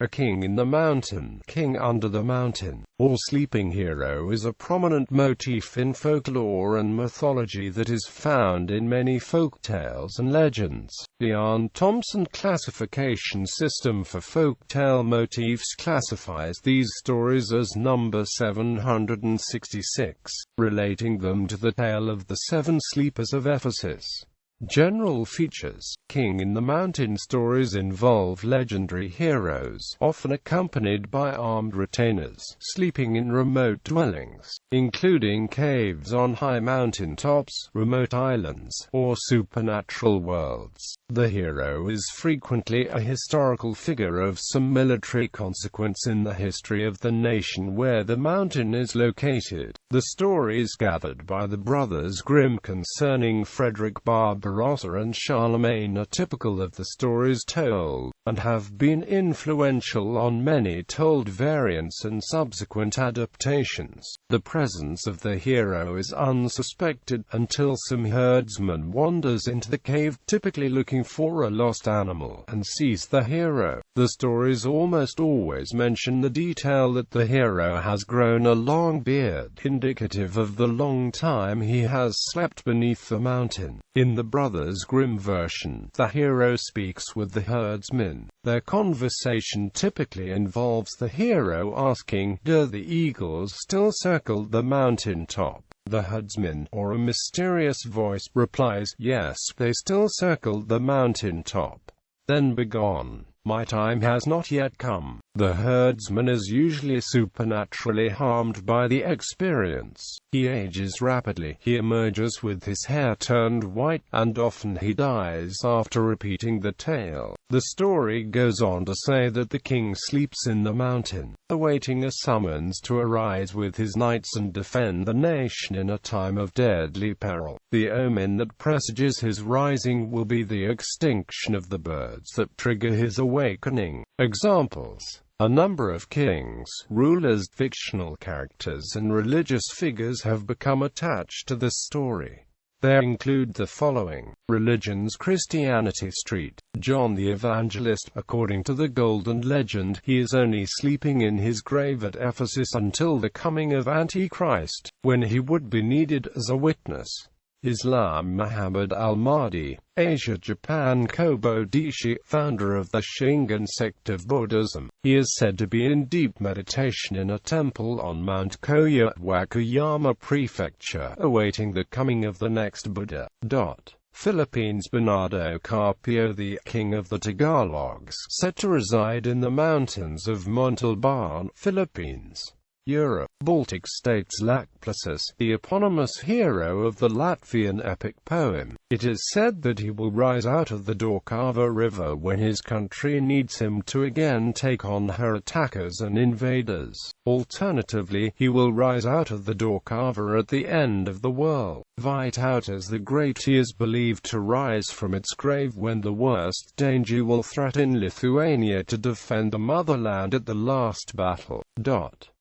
A king in the mountain, king under the mountain, or sleeping hero is a prominent motif in folklore and mythology that is found in many folktales and legends. The Aarne-Thompson classification system for folktale motifs classifies these stories as number 766, relating them to the tale of the Seven Sleepers of Ephesus. General features: King in the Mountain stories involve legendary heroes, often accompanied by armed retainers, sleeping in remote dwellings, including caves on high mountain tops, remote islands, or supernatural worlds. The hero is frequently a historical figure of some military consequence in the history of the nation where the mountain is located. The stories gathered by the Brothers Grimm concerning Frederick Barbarossa and Charlemagne are typical of the stories told, and have been influential on many told variants and subsequent adaptations. The presence of the hero is unsuspected, until some herdsman wanders into the cave, typically looking for a lost animal, and sees the hero. The stories almost always mention the detail that the hero has grown a long beard, indicative of the long time he has slept beneath the mountain. In the Brothers Grimm version, the hero speaks with the herdsmen. Their conversation typically involves the hero asking, "Do the eagles still circle the mountain top?" The herdsman, or a mysterious voice, replies, "Yes, they still circle the mountain top." Then begone. "My time has not yet come." The herdsman is usually supernaturally harmed by the experience. He ages rapidly, he emerges with his hair turned white, and often he dies after repeating the tale. The story goes on to say that the king sleeps in the mountain, awaiting a summons to arise with his knights and defend the nation in a time of deadly peril. The omen that presages his rising will be the extinction of the birds that trigger his awakening. Examples: a number of kings, rulers, fictional characters and religious figures have become attached to this story. There include the following: religions. Christianity. Street. John the Evangelist. According to the Golden Legend, he is only sleeping in his grave at Ephesus until the coming of Antichrist, when he would be needed as a witness. Islam. Muhammad al-Mahdi. Asia. Japan. Kobo Dishi, founder of the Shingon sect of Buddhism. He is said to be in deep meditation in a temple on Mount Koya, Wakayama Prefecture, awaiting the coming of the next Buddha. Philippines. Bernardo Carpio, the king of the Tagalogs, said to reside in the mountains of Montalban, Philippines. Europe. Baltic states. Laplace, the eponymous hero of the Latvian epic poem. It is said that he will rise out of the Daugava River when his country needs him to again take on her attackers and invaders. Alternatively, he will rise out of the Daugava at the end of the world. Vytautas the Great. He is believed to rise from its grave when the worst danger will threaten Lithuania to defend the motherland at the last battle.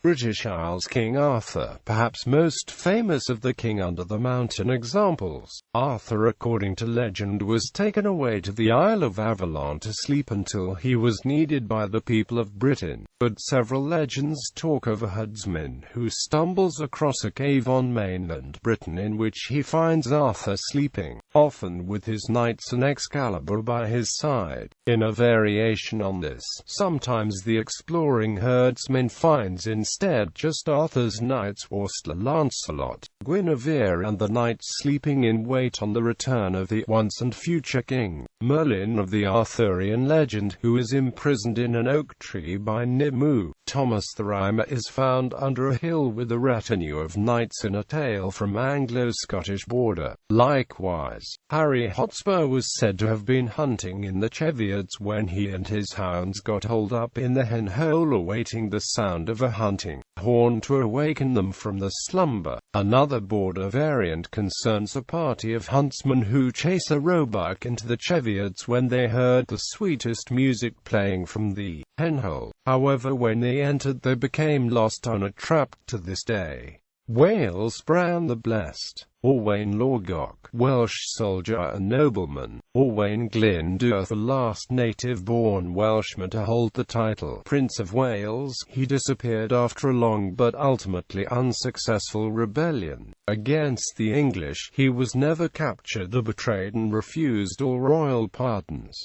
British Isles. King Arthur, perhaps most famous of the King Under the Mountain examples. Arthur, according to legend, was taken away to the Isle of Avalon to sleep until he was needed by the people of Britain. But several legends talk of a herdsman who stumbles across a cave on mainland Britain in which he finds Arthur sleeping, often with his knights and Excalibur by his side. In a variation on this, sometimes the exploring herdsman finds instead just Arthur's knights, or Sir Lancelot, Guinevere and the knights sleeping in wait on the return of the once and future king. Merlin of the Arthurian legend, who is imprisoned in an oak tree by Nimue. Thomas the Rhymer is found under a hill with a retinue of knights in a tale from Anglo-Scottish border. Likewise, Harry Hotspur was said to have been hunting in the Cheviot when he and his hounds got holed up in the hen hole awaiting the sound of a hunting horn to awaken them from the slumber. Another border variant concerns a party of huntsmen who chase a roebuck into the Cheviots when they heard the sweetest music playing from the hen hole. However, when they entered they became lost on a trap. To this day, Wales Bran the Blessed, Owain Lorgog, Welsh soldier and nobleman. Owain Glyndwr, the last native-born Welshman to hold the title Prince of Wales. He disappeared after a long but ultimately unsuccessful rebellion against the English. He was never captured or betrayed and refused all royal pardons.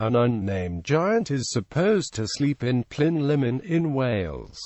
An unnamed giant is supposed to sleep in Plynlimmon in Wales.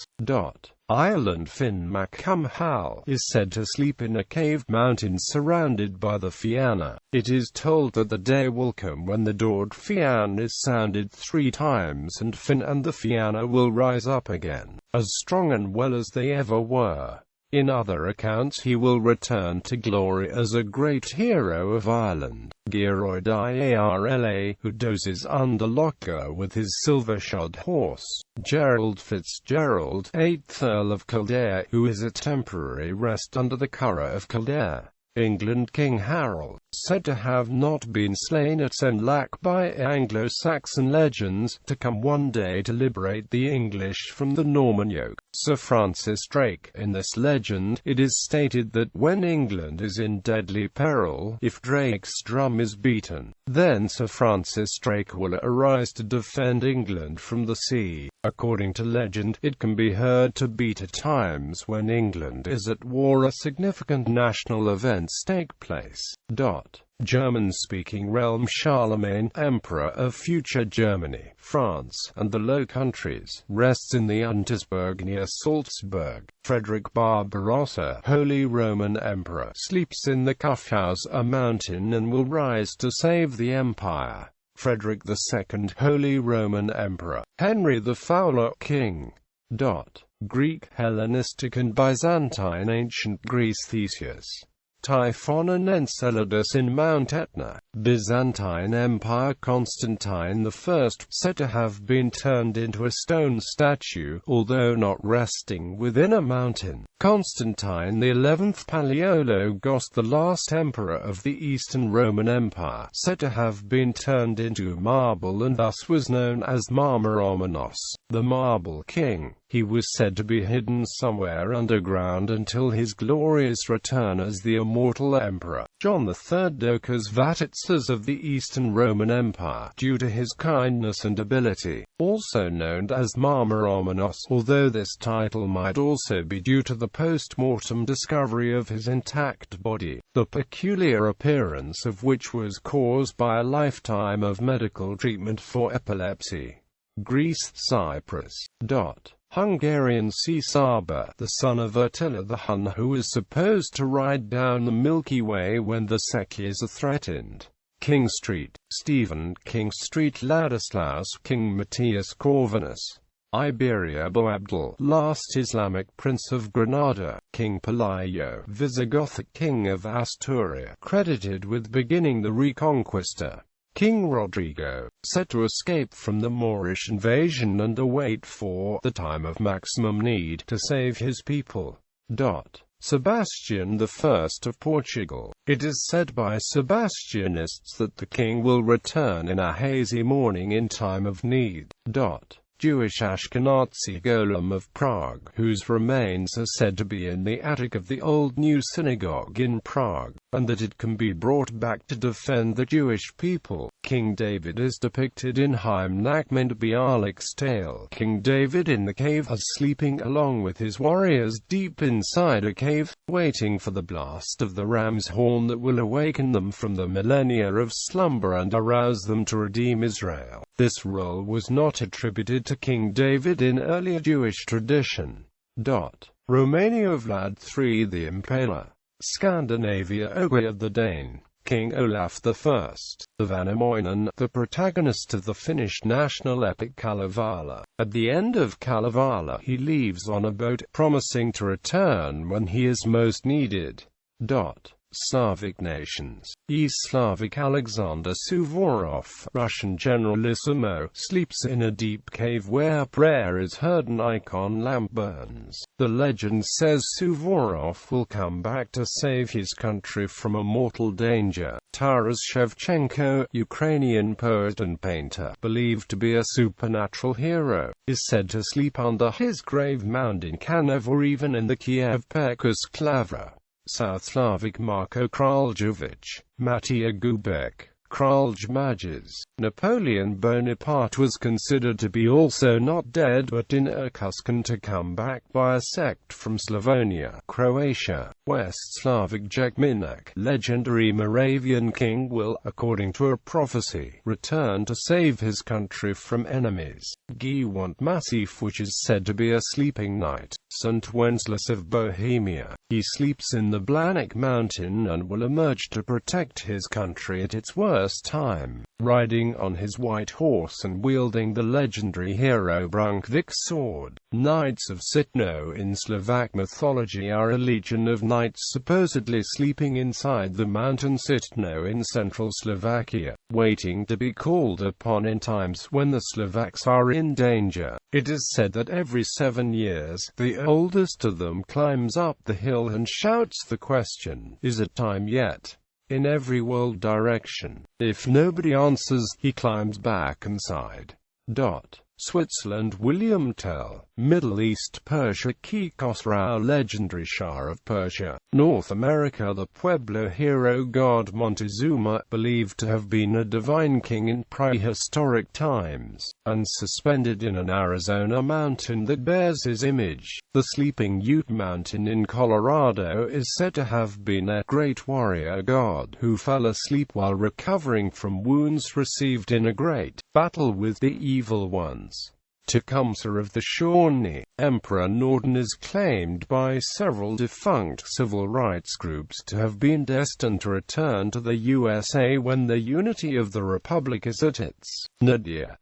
Ireland Finn mac Cumhal is said to sleep in a cave mountain surrounded by the Fianna. It is told that the day will come when the Dord Fianna is sounded 3 times and Finn and the Fianna will rise up again, as strong and well as they ever were. In other accounts he will return to glory as a great hero of Ireland, Gearoid Iarla, who dozes under Lochar with his silver-shod horse. Gerald Fitzgerald, 8th Earl of Kildare, who is at temporary rest under the Curragh of Kildare. England King Harold, said to have not been slain at Senlac by Anglo-Saxon legends, to come one day to liberate the English from the Norman yoke. Sir Francis Drake. In this legend, it is stated that when England is in deadly peril, if Drake's drum is beaten, then Sir Francis Drake will arise to defend England from the sea. According to legend, it can be heard to beat at times when England is at war or significant national events take place. German-speaking realm Charlemagne, Emperor of future Germany, France, and the Low Countries, rests in the Untersberg near Salzburg. Frederick Barbarossa, Holy Roman Emperor, sleeps in the Kaufhaus, a mountain, and will rise to save the empire. Frederick II, Holy Roman Emperor. Henry the Fowler, King. Greek, Hellenistic and Byzantine Ancient Greece Theseus, Typhon and Enceladus in Mount Etna. Byzantine Empire Constantine I, said to have been turned into a stone statue, although not resting within a mountain. Constantine XI Palaiologos, the last emperor of the Eastern Roman Empire, said to have been turned into marble and thus was known as Marmaromenos, the Marble King. He was said to be hidden somewhere underground until his glorious return as the immortal emperor. John III Doukas Vatatzes of the Eastern Roman Empire, due to his kindness and ability, also known as Marmaromenos, although this title might also be due to the post-mortem discovery of his intact body, the peculiar appearance of which was caused by a lifetime of medical treatment for epilepsy. Greece Cyprus. Hungarian Csaba, the son of Attila the Hun, who is supposed to ride down the Milky Way when the Szekelys are threatened. King Street, Stephen, King Street Ladislaus, King Matthias Corvinus. Iberia Boabdil, last Islamic prince of Granada. King Pelayo, Visigothic king of Asturia, credited with beginning the Reconquista. King Rodrigo, said to escape from the Moorish invasion and await for the time of maximum need to save his people. Sebastian I of Portugal. It is said by Sebastianists that the king will return in a hazy morning in time of need. Jewish Ashkenazi Golem of Prague, whose remains are said to be in the attic of the Old New Synagogue in Prague, and that it can be brought back to defend the Jewish people. King David is depicted in Haim Nachmand Bialik's tale. King David in the cave, as sleeping along with his warriors deep inside a cave, waiting for the blast of the ram's horn that will awaken them from the millennia of slumber and arouse them to redeem Israel. This role was not attributed to King David in earlier Jewish tradition. Romania Vlad III the Impaler. Scandinavia Ogre the Dane. King Olaf I, the Vainamoinen, the protagonist of the Finnish national epic Kalevala. At the end of Kalevala, he leaves on a boat, promising to return when he is most needed. Slavic nations. East Slavic Alexander Suvorov, Russian generalissimo, sleeps in a deep cave where prayer is heard and icon lamp burns. The legend says Suvorov will come back to save his country from a mortal danger. Taras Shevchenko, Ukrainian poet and painter, believed to be a supernatural hero, is said to sleep under his grave mound in Kanev or even in the Kiev Pekos Klavra. South Slavic Marko Kraljevic, Matija Gubek, Kralj Majes. Napoleon Bonaparte was considered to be also not dead but in a cuscan to come back by a sect from Slavonia, Croatia. West Slavic Jekminek, legendary Moravian king, will, according to a prophecy, return to save his country from enemies. Giewont Massif, which is said to be a sleeping knight, St. Wenceslas of Bohemia. He sleeps in the Blanik mountain and will emerge to protect his country at its worst time, riding on his white horse and wielding the legendary hero Brunkvik's sword. Knights of Sitno in Slovak mythology are a legion of knights supposedly sleeping inside the mountain Sitno in central Slovakia, waiting to be called upon in times when the Slovaks are in danger. It is said that every 7 years, the oldest of them climbs up the hill and shouts the question, "Is it time yet?" in every world direction. If nobody answers, he climbs back inside. Switzerland William Tell, Middle East Persia Ki Khosrau, legendary Shah of Persia. North America the Pueblo hero god Montezuma, believed to have been a divine king in prehistoric times, and suspended in an Arizona mountain that bears his image. The Sleeping Ute Mountain in Colorado is said to have been a great warrior god who fell asleep while recovering from wounds received in a great battle with the evil ones. Tecumseh of the Shawnee, Emperor Norton, is claimed by several defunct civil rights groups to have been destined to return to the USA when the unity of the Republic is at its nadir.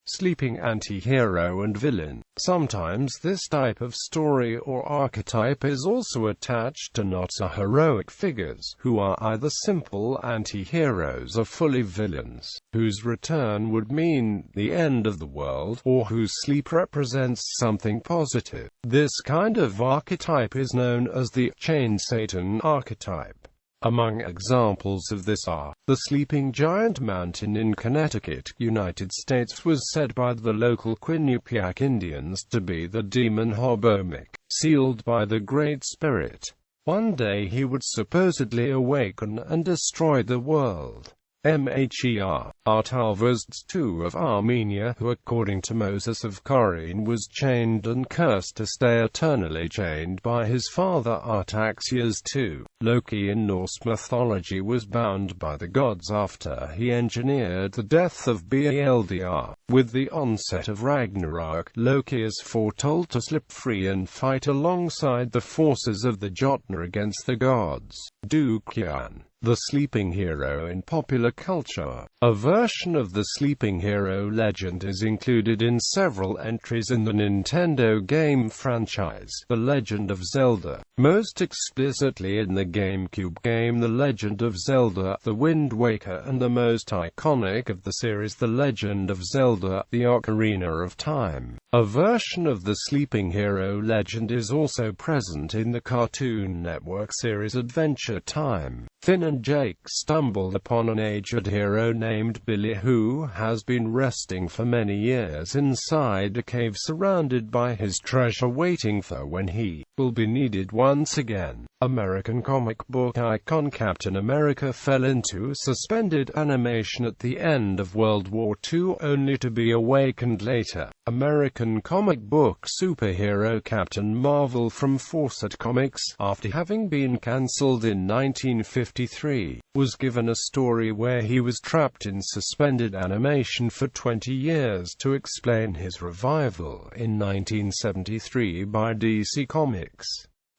Sleeping anti-hero and villain. Sometimes this type of story or archetype is also attached to not so heroic figures, who are either simple anti-heroes or fully villains, whose return would mean the end of the world, or whose sleep represents something positive. This kind of archetype is known as the chained Satan archetype. Among examples of this are, the Sleeping Giant Mountain in Connecticut, United States, was said by the local Quinnipiac Indians to be the demon Hobomic, sealed by the Great Spirit. One day he would supposedly awaken and destroy the world. Artaxerxes II of Armenia, who according to Moses of Chorene was chained and cursed to stay eternally chained by his father Artaxerxes II. Loki in Norse mythology was bound by the gods after he engineered the death of Balder. With the onset of Ragnarok, Loki is foretold to slip free and fight alongside the forces of the Jotnar against the gods. Dukyan, the sleeping hero in popular culture. A version of the sleeping hero legend is included in several entries in the Nintendo game franchise, The Legend of Zelda, most explicitly in the GameCube game The Legend of Zelda: The Wind Waker, and the most iconic of the series The Legend of Zelda: The Ocarina of Time. A version of the sleeping hero legend is also present in the Cartoon Network series Adventure Time. Finn and Jake stumbled upon an aged hero named Billy who has been resting for many years inside a cave surrounded by his treasure, waiting for when he will be needed once again. American comic book icon Captain America fell into suspended animation at the end of World War II only to be awakened later. American comic book superhero Captain Marvel from Fawcett Comics, after having been cancelled in 1953, was given a story where he was trapped in suspended animation for 20 years to explain his revival in 1973 by DC Comics.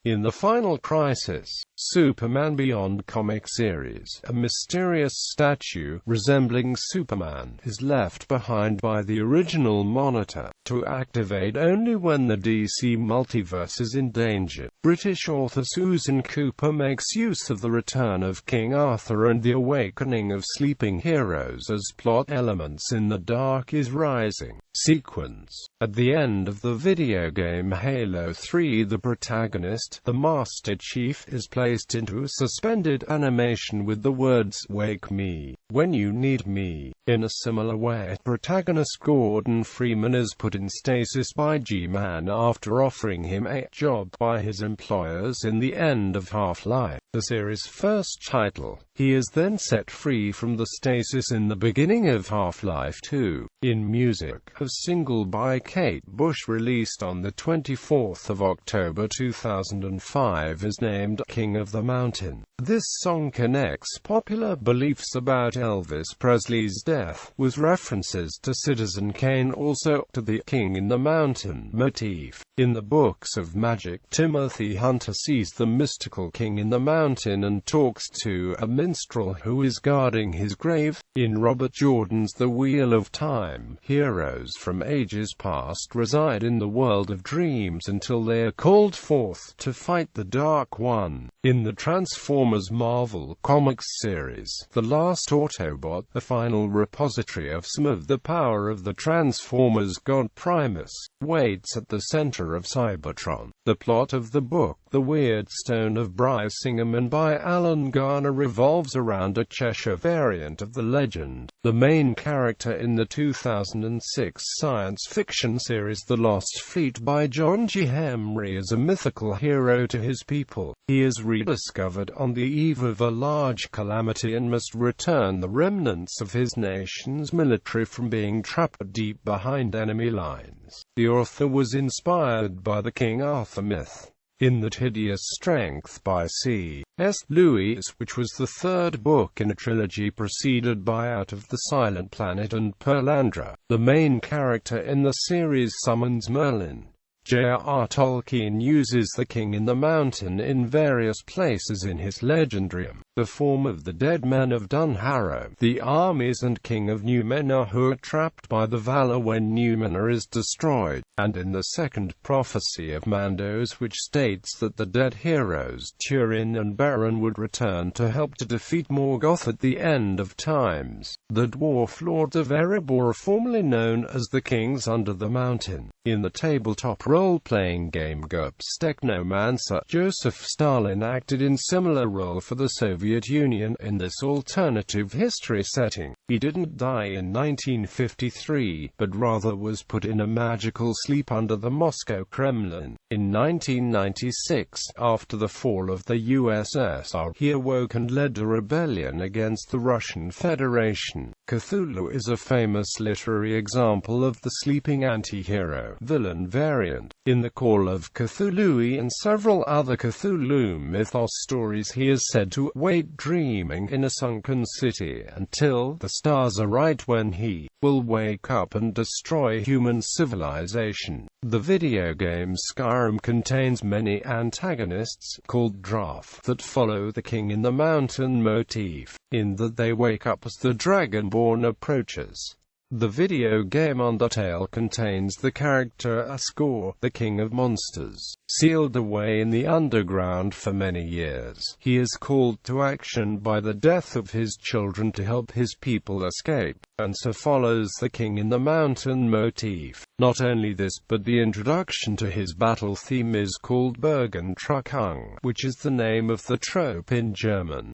In the Final Crisis, Superman Beyond comic series, a mysterious statue resembling Superman is left behind by the original Monitor, to activate only when the DC multiverse is in danger. British author Susan Cooper makes use of the return of King Arthur and the awakening of sleeping heroes as plot elements in the Dark is Rising sequence. At the end of the video game Halo 3, the protagonist, the Master Chief, is placed into a suspended animation with the words, "Wake me when you need me." In a similar way, protagonist Gordon Freeman is put in stasis by G-Man after offering him a job by his employers in the end of Half-Life, the series' first title. He is then set free from the stasis in the beginning of Half-Life 2. In music, a single by Kate Bush released on the 24th of October 2005 is named King of the Mountain. This song connects popular beliefs about Elvis Presley's death, with references to Citizen Kane, also to the King in the Mountain motif. In the books of magic, Timothy Hunter sees the mystical King in the Mountain and talks to a minstrel who is guarding his grave. In Robert Jordan's The Wheel of Time, heroes from ages past reside in the world of dreams until they are called forth to fight the Dark One. In the Transformers Marvel Comics series, The Last Autobot, a final repository of some of the power of the Transformers god Primus, waits at the center of Cybertron. The plot of the book, The Weird Stone of Brisingamen by Alan Garner, revolves around a Cheshire variant of the legend. The main character in the 2006 science fiction series The Lost Fleet by John G. Henry is a mythical hero to his people. He is rediscovered on the eve of a large calamity and must return the remnants of his nation's military from being trapped deep behind enemy lines. The author was inspired by the King Arthur myth. In That Hideous Strength by C.S. Lewis, which was the third book in a trilogy preceded by Out of the Silent Planet and Pearlandra, the main character in the series summons Merlin. J.R.R. Tolkien uses the King in the Mountain in various places in his legendarium. The form of the dead men of Dunharrow, the armies and king of Numenor who are trapped by the Valar when Numenor is destroyed, and in the second prophecy of Mandos, which states that the dead heroes Turin and Beren would return to help to defeat Morgoth at the end of times. The dwarf lords of Erebor are formerly known as the Kings Under the Mountain. In the tabletop role-playing game GURPS Technomancer, Joseph Stalin acted in similar role for the Soviet Union in this alternative history setting. He didn't die in 1953, but rather was put in a magical sleep under the Moscow Kremlin. In 1996, after the fall of the USSR, he awoke and led a rebellion against the Russian Federation. Cthulhu is a famous literary example of the sleeping anti-hero villain variant. In the Call of Cthulhu and several other Cthulhu mythos stories, he is said to wait dreaming in a sunken city until the stars are right, when he will wake up and destroy human civilization. The video game Skyrim contains many antagonists, called Drath, that follow the King in the Mountain motif, in that they wake up as the Dragonborn approaches. The video game Undertale contains the character Asgore, the king of monsters. Sealed away in the underground for many years, he is called to action by the death of his children to help his people escape, and so follows the King in the Mountain motif. Not only this, but the introduction to his battle theme is called Bergentruckung, which is the name of the trope in German.